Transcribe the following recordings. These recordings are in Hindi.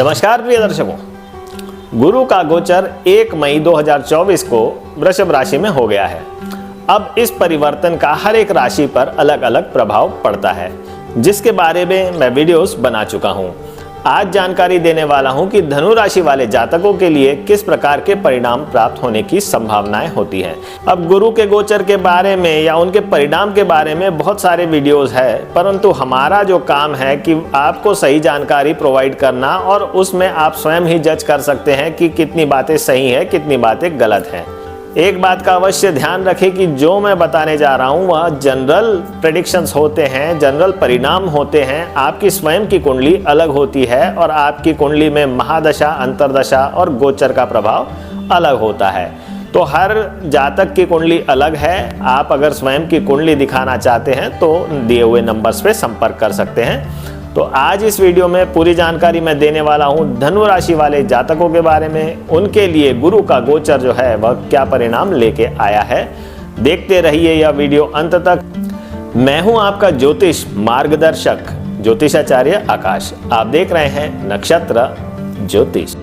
नमस्कार प्रिय दर्शकों, गुरु का गोचर 1 मई 2024 को वृषभ राशि में हो गया है। अब इस परिवर्तन का हर एक राशि पर अलग अलग प्रभाव पड़ता है, जिसके बारे में मैं वीडियोस बना चुका हूं। आज जानकारी देने वाला हूं कि धनु राशि वाले जातकों के लिए किस प्रकार के परिणाम प्राप्त होने की संभावनाएं होती हैं। अब गुरु के गोचर के बारे में या उनके परिणाम के बारे में बहुत सारे वीडियोस है, परंतु हमारा जो काम है कि आपको सही जानकारी प्रोवाइड करना और उसमें आप स्वयं ही जज कर सकते हैं कि कितनी बातें सही है, कितनी बातें गलत हैं। एक बात का अवश्य ध्यान रखें कि जो मैं बताने जा रहा हूं वह जनरल प्रेडिक्शंस होते हैं, जनरल परिणाम होते हैं। आपकी स्वयं की कुंडली अलग होती है और आपकी कुंडली में महादशा, अंतरदशा और गोचर का प्रभाव अलग होता है। तो हर जातक की कुंडली अलग है। आप अगर स्वयं की कुंडली दिखाना चाहते हैं तो दिए हुए नंबर्स पे संपर्क कर सकते हैं। तो आज इस वीडियो में पूरी जानकारी मैं देने वाला हूं धनु राशि वाले जातकों के बारे में। उनके लिए गुरु का गोचर जो है वह क्या परिणाम लेके आया है। देखते रहिए यह वीडियो अंत तक। मैं हूं आपका ज्योतिष मार्गदर्शक ज्योतिषाचार्य आकाश। आप देख रहे हैं नक्षत्र ज्योतिष।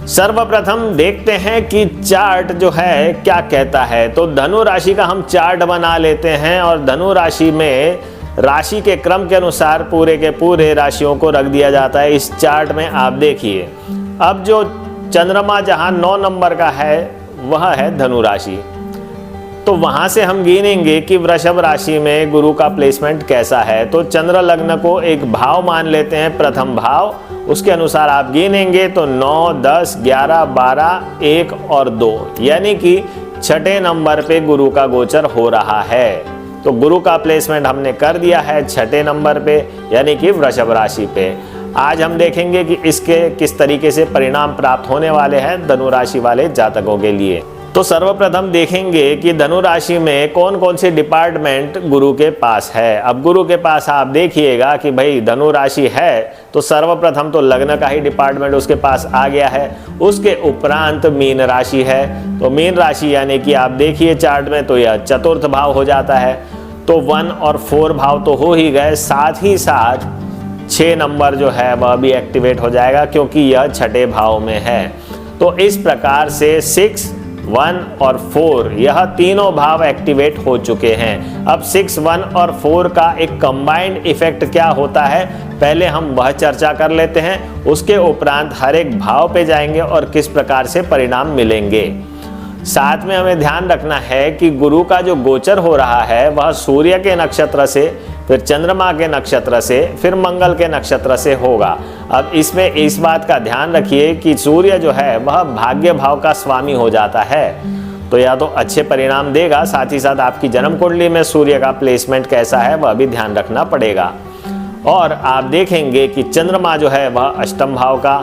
सर्वप्रथम देखते हैं कि चार्ट जो है क्या कहता है। तो धनु राशि का हम चार्ट बना लेते हैं और धनु राशि में राशि के क्रम के अनुसार पूरे के पूरे राशियों को रख दिया जाता है। इस चार्ट में आप देखिए, अब जो चंद्रमा जहां 9 नंबर का है वह है धनु राशि। तो वहां से हम गिनेंगे कि वृषभ राशि में गुरु का प्लेसमेंट कैसा है। तो चंद्र लग्न को एक भाव मान लेते हैं, प्रथम भाव, उसके अनुसार आप गिनेंगे तो 9, 10, 11, 12, 1 और 2, यानी कि छठे नंबर पे गुरु का गोचर हो रहा है। तो गुरु का प्लेसमेंट हमने कर दिया है छठे नंबर पे, यानी कि वृषभ राशि पे। आज हम देखेंगे कि इसके किस तरीके से परिणाम प्राप्त होने वाले हैं धनु राशि वाले जातकों के लिए। तो सर्वप्रथम देखेंगे कि धनु राशि में कौन कौन से डिपार्टमेंट गुरु के पास है। अब गुरु के पास आप देखिएगा कि भाई धनु राशि है तो सर्वप्रथम तो लग्न का ही डिपार्टमेंट उसके पास आ गया है। उसके उपरांत मीन राशि है। तो मीन राशि यानी कि आप देखिए चार्ट में तो यह चतुर्थ भाव हो जाता है। तो 1 और 4 भाव तो हो ही गए, साथ ही साथ 6 नंबर जो है वह भी एक्टिवेट हो जाएगा क्योंकि यह छठे भाव में है। तो इस प्रकार से 6, 1 और 4 यह तीनों भाव एक्टिवेट हो चुके हैं। अब 6, 1 और 4 का एक कंबाइंड इफेक्ट क्या होता है, पहले हम वह चर्चा कर लेते हैं। उसके उपरांत हर एक भाव पे जाएंगे और किस प्रकार से परिणाम मिलेंगे। साथ में हमें ध्यान रखना है कि गुरु का जो गोचर हो रहा है वह सूर्य के नक्षत्र से, फिर चंद्रमा के नक्षत्र से, फिर मंगल के नक्षत्र से होगा। अब इसमें इस बात का ध्यान रखिए कि सूर्य जो है वह भाग्य भाव का स्वामी हो जाता है, तो या तो अच्छे परिणाम देगा, साथ ही साथ आपकी जन्म कुंडली में सूर्य का प्लेसमेंट कैसा है वह भी ध्यान रखना पड़ेगा। और आप देखेंगे कि चंद्रमा जो है वह अष्टम भाव का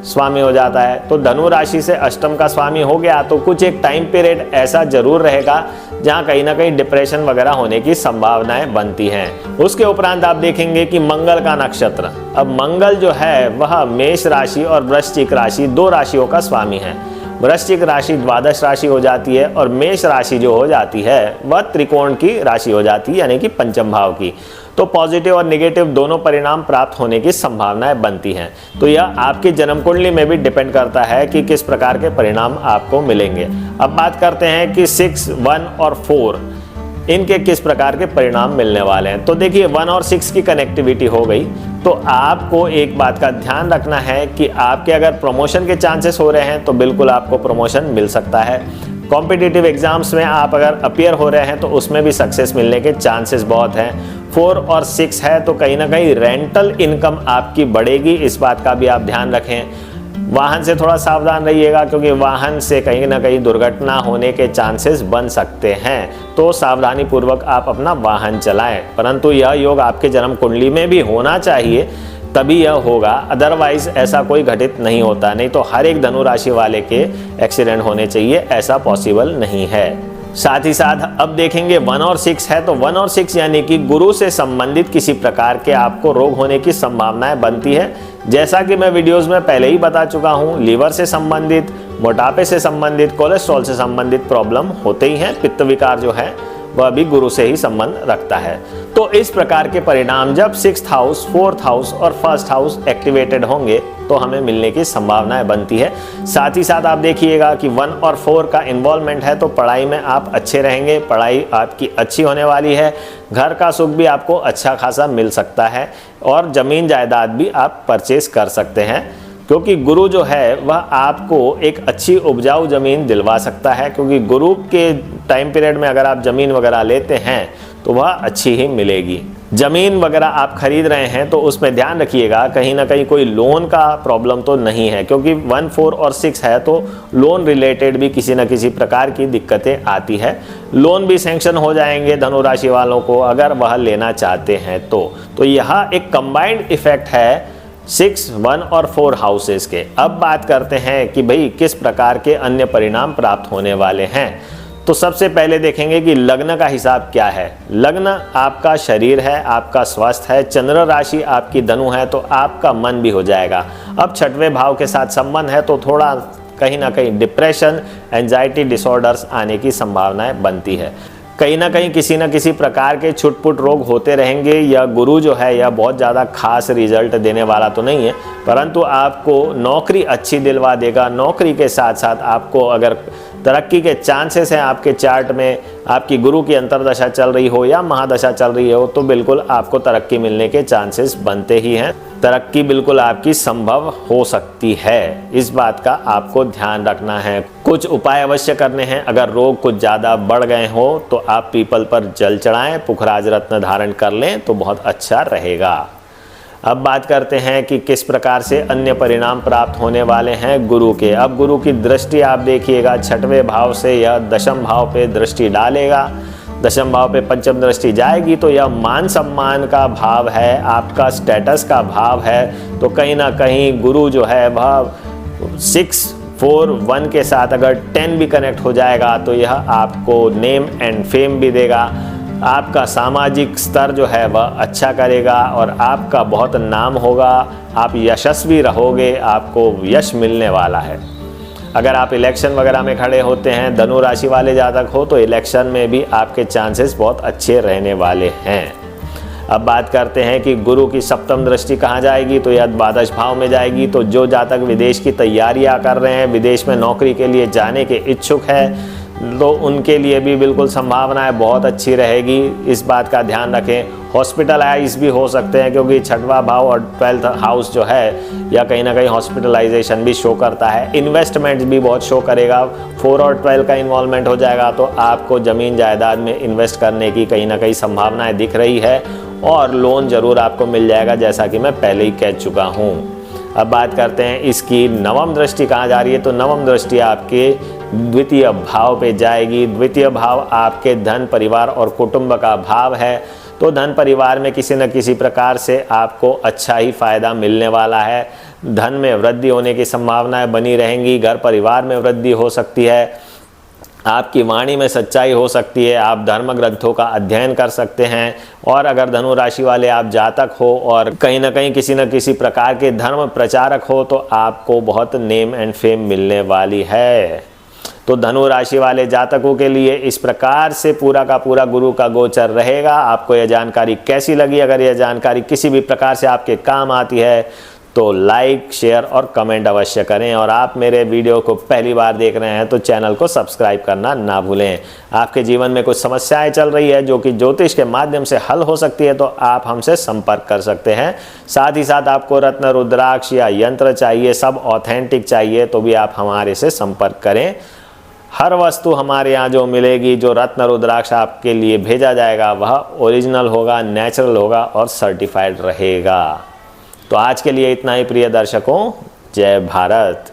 स्वामी हो जाता है। तो धनु राशि से अष्टम का स्वामी हो गया तो कुछ एक टाइम पीरियड ऐसा जरूर रहेगा जहां कहीं ना कहीं डिप्रेशन वगैरह होने की संभावनाएं बनती हैं। उसके उपरांत आप देखेंगे कि मंगल का नक्षत्र, अब मंगल जो है वह मेष राशि और वृश्चिक राशि 2 राशियों का स्वामी है। वृश्चिक राशि द्वादश राशि हो जाती है और मेष राशि जो हो जाती है वह त्रिकोण की राशि हो जाती है, यानी कि पंचम भाव की। तो पॉजिटिव और नेगेटिव दोनों परिणाम प्राप्त होने की संभावनाएं बनती हैं। तो यह आपकी जन्म कुंडली में भी डिपेंड करता है कि किस प्रकार के परिणाम आपको मिलेंगे। अब बात करते हैं कि 6, 1 और 4 इनके किस प्रकार के परिणाम मिलने वाले हैं। तो देखिए 1 और 6 की कनेक्टिविटी हो गई, तो आपको एक बात का ध्यान रखना है कि आपके अगर प्रमोशन के चांसेस हो रहे हैं तो बिल्कुल आपको प्रमोशन मिल सकता है। कॉम्पिटिटिव एग्जाम्स में आप अगर अपीयर हो रहे हैं तो उसमें भी सक्सेस मिलने के चांसेस बहुत हैं। 4 और 6 है तो कहीं ना कहीं रेंटल इनकम आपकी बढ़ेगी, इस बात का भी आप ध्यान रखें। वाहन से थोड़ा सावधान रहिएगा क्योंकि वाहन से कहीं ना कहीं दुर्घटना होने के चांसेस बन सकते हैं, तो सावधानी पूर्वक आप अपना वाहन चलाएं। परंतु यह योग आपके जन्म कुंडली में भी होना चाहिए, तभी यह होगा, अदरवाइज ऐसा कोई घटित नहीं होता। नहीं तो हर एक धनु राशि वाले के एक्सीडेंट होने चाहिए, ऐसा पॉसिबल नहीं है। साथ ही साथ अब देखेंगे 1 और 6 है तो 1 और 6 यानी कि गुरु से संबंधित किसी प्रकार के आपको रोग होने की संभावनाएं बनती है। जैसा कि मैं वीडियोस में पहले ही बता चुका हूं, लीवर से संबंधित, मोटापे से संबंधित, कोलेस्ट्रॉल से संबंधित प्रॉब्लम होते ही हैं। पित्त विकार जो है वह भी गुरु से ही संबंध रखता है। तो इस प्रकार के परिणाम जब 6th हाउस, 4th हाउस और 1st हाउस एक्टिवेटेड होंगे तो हमें मिलने की संभावनाएं बनती है। साथ ही साथ आप देखिएगा कि 1 और 4 का इन्वॉल्वमेंट है तो पढ़ाई में आप अच्छे रहेंगे, पढ़ाई आपकी अच्छी होने वाली है, घर का सुख भी आपको अच्छा खासा मिल सकता है और ज़मीन जायदाद भी आप परचेज कर सकते हैं, क्योंकि गुरु जो है वह आपको एक अच्छी उपजाऊ ज़मीन दिलवा सकता है। क्योंकि गुरु के टाइम पीरियड में अगर आप ज़मीन वगैरह लेते हैं तो वह अच्छी ही मिलेगी। ज़मीन वगैरह आप खरीद रहे हैं तो उसमें ध्यान रखिएगा कहीं ना कहीं कोई लोन का प्रॉब्लम तो नहीं है, क्योंकि 1, 4 और 6 है तो लोन रिलेटेड भी किसी न किसी प्रकार की दिक्कतें आती है। लोन भी सैंक्शन हो जाएंगे धनु राशि वालों को अगर वह लेना चाहते हैं तो यह एक कंबाइंड इफेक्ट है 6, 1 और 4 हाउसेस के। अब बात करते हैं कि भाई किस प्रकार के अन्य परिणाम प्राप्त होने वाले हैं। तो सबसे पहले देखेंगे कि लग्न का हिसाब क्या है। लग्न आपका शरीर है, आपका स्वास्थ्य है, चंद्र राशि आपकी धनु है तो आपका मन भी हो जाएगा। अब 6वें भाव के साथ संबंध है तो थोड़ा कहीं ना कहीं डिप्रेशन, एंजाइटी डिसऑर्डर्स आने की संभावनाएं बनती है। कहीं ना कहीं किसी न किसी प्रकार के छुटपुट रोग होते रहेंगे। यह गुरु जो है यह बहुत ज़्यादा खास रिजल्ट देने वाला तो नहीं है, परंतु आपको नौकरी अच्छी दिलवा देगा। नौकरी के साथ साथ आपको अगर तरक्की के चांसेस हैं आपके चार्ट में, आपकी गुरु की अंतर्दशा चल रही हो या महादशा चल रही हो तो बिल्कुल आपको तरक्की मिलने के चांसेस बनते ही हैं। तरक्की बिल्कुल आपकी संभव हो सकती है, इस बात का आपको ध्यान रखना है। कुछ उपाय अवश्य करने हैं। अगर रोग कुछ ज़्यादा बढ़ गए हो तो आप पीपल पर जल चढ़ाएं, पुखराज रत्न धारण कर लें तो बहुत अच्छा रहेगा। अब बात करते हैं कि किस प्रकार से अन्य परिणाम प्राप्त होने वाले हैं गुरु के। अब गुरु की दृष्टि आप देखिएगा 6वें भाव से यह 10म भाव पे दृष्टि डालेगा। 10म भाव पे पंचम दृष्टि जाएगी तो यह मान सम्मान का भाव है, आपका स्टेटस का भाव है। तो कहीं ना कहीं गुरु जो है वह 6, 4, 1 के साथ अगर 10 भी कनेक्ट हो जाएगा तो यह आपको नेम एंड फेम भी देगा। आपका सामाजिक स्तर जो है वह अच्छा करेगा और आपका बहुत नाम होगा, आप यशस्वी रहोगे, आपको यश मिलने वाला है। अगर आप इलेक्शन वगैरह में खड़े होते हैं, धनु राशि वाले जातक हो तो इलेक्शन में भी आपके चांसेस बहुत अच्छे रहने वाले हैं। अब बात करते हैं कि गुरु की 7म दृष्टि कहाँ जाएगी तो यह द्वादश भाव में जाएगी। तो जो जातक विदेश की तैयारियां कर रहे हैं, विदेश में नौकरी के लिए जाने के इच्छुक है तो उनके लिए भी बिल्कुल संभावनाएं बहुत अच्छी रहेगी, इस बात का ध्यान रखें। हॉस्पिटलाइज भी हो सकते हैं क्योंकि 6वां भाव और 12th हाउस जो है या कहीं ना कहीं हॉस्पिटलाइजेशन भी शो करता है। इन्वेस्टमेंट भी बहुत शो करेगा। 4 और 12 का इन्वॉल्वमेंट हो जाएगा तो आपको ज़मीन जायदाद में इन्वेस्ट करने की कहीं ना कहीं संभावनाएं दिख रही है और लोन ज़रूर आपको मिल जाएगा, जैसा कि मैं पहले ही कह चुका हूँ। अब बात करते हैं इसकी 9वीं दृष्टि कहाँ जा रही है। तो 9वीं दृष्टि आपके द्वितीय भाव पे जाएगी। द्वितीय भाव आपके धन, परिवार और कुटुंब का भाव है। तो धन परिवार में किसी न किसी प्रकार से आपको अच्छा ही फायदा मिलने वाला है। धन में वृद्धि होने की संभावनाएं बनी रहेंगी। घर परिवार में वृद्धि हो सकती है। आपकी वाणी में सच्चाई हो सकती है। आप धर्म ग्रंथों का अध्ययन कर सकते हैं। और अगर धनु राशि वाले आप जातक हो और कहीं ना कहीं किसी न किसी प्रकार के धर्म प्रचारक हो तो आपको बहुत नेम एंड फेम मिलने वाली है। तो धनु राशि वाले जातकों के लिए इस प्रकार से पूरा का पूरा गुरु का गोचर रहेगा। आपको यह जानकारी कैसी लगी? अगर यह जानकारी किसी भी प्रकार से आपके काम आती है तो लाइक, शेयर और कमेंट अवश्य करें। और आप मेरे वीडियो को पहली बार देख रहे हैं तो चैनल को सब्सक्राइब करना ना भूलें। आपके जीवन में कुछ समस्याएं चल रही है जो कि ज्योतिष के माध्यम से हल हो सकती है तो आप हमसे संपर्क कर सकते हैं। साथ ही साथ आपको रत्न, रुद्राक्ष या यंत्र चाहिए, सब ऑथेंटिक चाहिए तो भी आप हमारे से संपर्क करें। हर वस्तु हमारे यहाँ जो मिलेगी, जो रत्न रुद्राक्ष आपके लिए भेजा जाएगा वह ओरिजिनल होगा, नेचुरल होगा और सर्टिफाइड रहेगा। तो आज के लिए इतना ही प्रिय दर्शकों। जय भारत।